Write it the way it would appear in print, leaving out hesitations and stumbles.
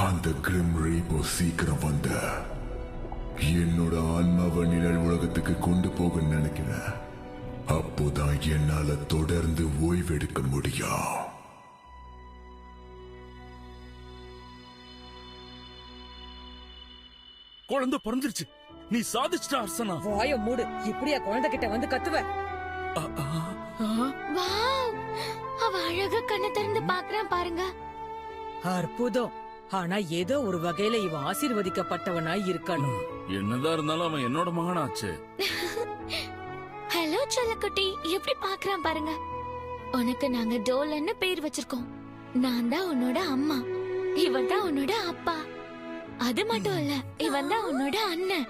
அந்த கிரிம் ரீப்போ சீக்கிரம் வந்த என்னோட ஆன்மாவை நிழல் உலகத்துக்கு கொண்டு போக நினைக்கிறேன். அப்போதான் என்னால தொடர்ந்து ஓய்வெடுக்க முடியும். குழந்தை பிறந்துருச்சு. நீ சாதிச்சிட்ட அர்ச்சனா. வாய மூடு. இப்படியா குழந்தை கிட்ட வந்து கத்துவ? வாவ், அவ அழகா கண்ணை திறந்து பாக்குறான் பாருங்க. அற்புதம். ஆனா ஏதோ ஒரு வகையில இவன் ஆசீர்வதிக்கப்பட்டவனா இருக்கணும். என்னதான் இருந்தாலும் அவன் என்னோட மகனாச்சு. ஹலோ செல்லக்குட்டி, எப்படி பாக்குறான் பாருங்க. உனக்கு நாங்க டோலன்னு பேர் வச்சிருக்கோம். நான் தான் உன்னோட அம்மா, இவன் தான் உன்னோட அப்பா. அது மட்டும் இல்ல, இவன் தான் உன்னோட அண்ணன்.